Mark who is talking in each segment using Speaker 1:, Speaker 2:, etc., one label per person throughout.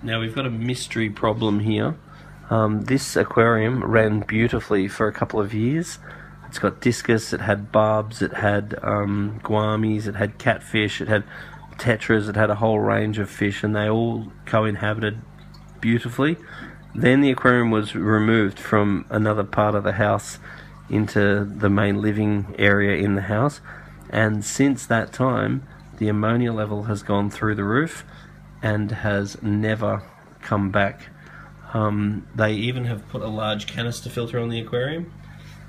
Speaker 1: Now we've got a mystery problem here. This aquarium ran beautifully for a couple of years. It's got discus, it had barbs, it had guamis, it had catfish, it had tetras, it had a whole range of fish, and they all co-inhabited beautifully. Then the aquarium was removed from another part of the house into the main living area in the house, and since that time the ammonia level has gone through the roof and has never come back. They even have put a large canister filter on the aquarium,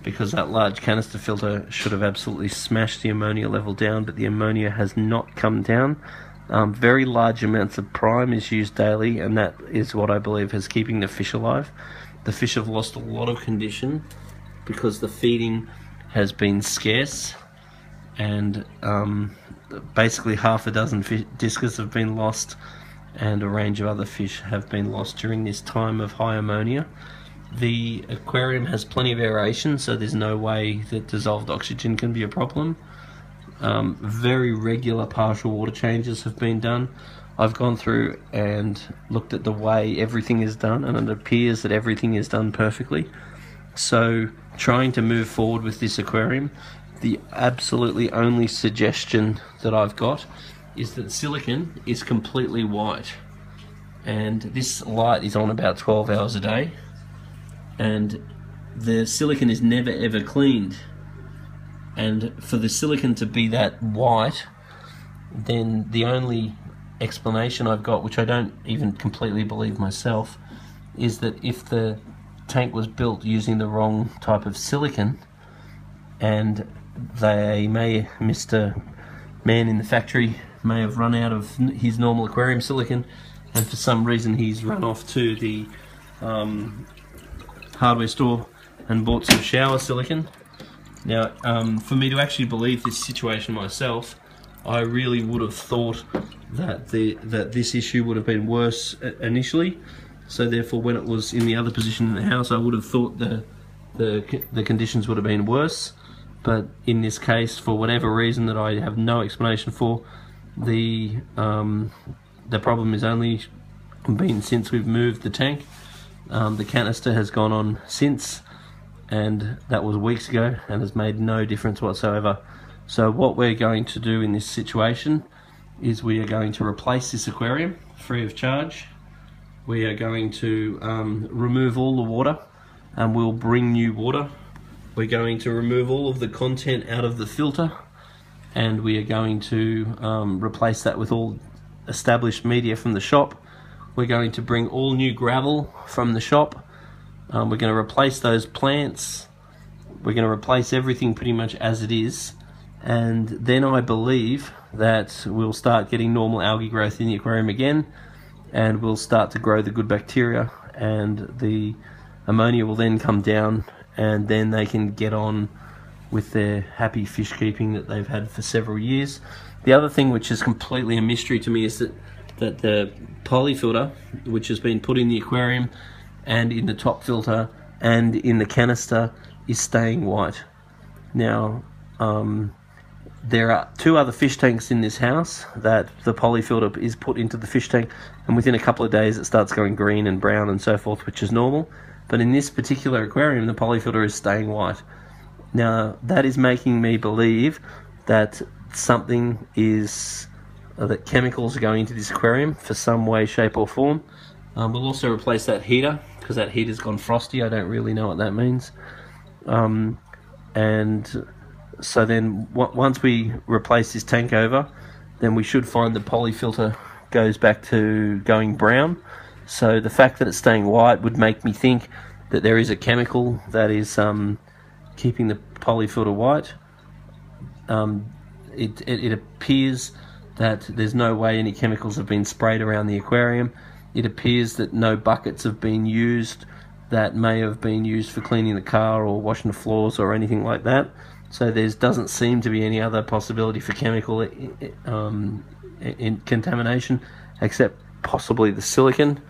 Speaker 1: because that large canister filter should have absolutely smashed the ammonia level down, but the ammonia has not come down. Very large amounts of prime is used daily, and that is what I believe is keeping the fish alive. The fish have lost a lot of condition because the feeding has been scarce, and basically half a dozen discus have been lost, and a range of other fish have been lost during this time of high ammonia. The aquarium has plenty of aeration, so there's no way that dissolved oxygen can be a problem. Very regular partial water changes have been done. I've gone through and looked at the way everything is done, and it appears that everything is done perfectly. So trying to move forward with this aquarium, the absolutely only suggestion that I've got is that silicon is completely white, and this light is on about 12 hours a day, and the silicon is never ever cleaned. And for the silicon to be that white, then the only explanation I've got, which I don't even completely believe myself, is that if the tank was built using the wrong type of silicon, and Mr. Man in the factory may have run out of his normal aquarium silicon, and for some reason he's run off to the hardware store and bought some shower silicon. Now, for me to actually believe this situation myself, I really would have thought that this issue would have been worse initially. So therefore, when it was in the other position in the house, I would have thought the conditions would have been worse. But in this case, for whatever reason that I have no explanation for, the problem has only been since we've moved the tank. The canister has gone on since, and that was weeks ago, and has made no difference whatsoever. So what we're going to do in this situation is we are going to replace this aquarium free of charge. We are going to remove all the water, and we'll bring new water. We're going to remove all of the content out of the filter, and we are going to replace that with all established media from the shop. We're going to bring all new gravel from the shop. We're going to replace those plants. We're going to replace everything pretty much as it is, and then I believe that we'll start getting normal algae growth in the aquarium again, and we'll start to grow the good bacteria, and the ammonia will then come down, and then they can get on with their happy fish keeping that they've had for several years. The other thing which is completely a mystery to me is that the polyfilter, which has been put in the aquarium and in the top filter and in the canister, is staying white. Now, there are two other fish tanks in this house that the polyfilter is put into the fish tank, and within a couple of days it starts going green and brown and so forth, which is normal. But in this particular aquarium, the polyfilter is staying white. Now, that is making me believe that something is, that chemicals are going into this aquarium for some way, shape or form. We'll also replace that heater, because that heater's gone frosty. I don't really know what that means. And so then once we replace this tank over, then we should find the polyfilter goes back to going brown. So the fact that it's staying white would make me think that there is a chemical that is keeping the polyfilter white. It appears that there's no way any chemicals have been sprayed around the aquarium. It appears that no buckets have been used that may have been used for cleaning the car or washing the floors or anything like that. So there doesn't seem to be any other possibility for chemical contamination except possibly the silicon.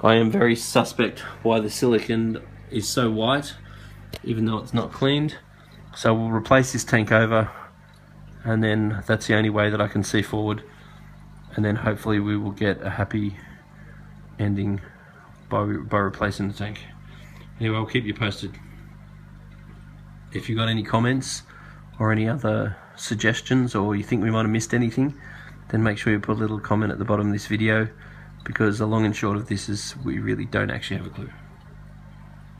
Speaker 1: I am very suspect why the silicon is so white, even though it's not cleaned. So we'll replace this tank over, and then that's the only way that I can see forward, and then hopefully we will get a happy ending by replacing the tank. Anyway, I'll keep you posted. If you've got any comments or any other suggestions, or you think we might have missed anything, then make sure you put a little comment at the bottom of this video, because the long and short of this is we really don't actually have a clue.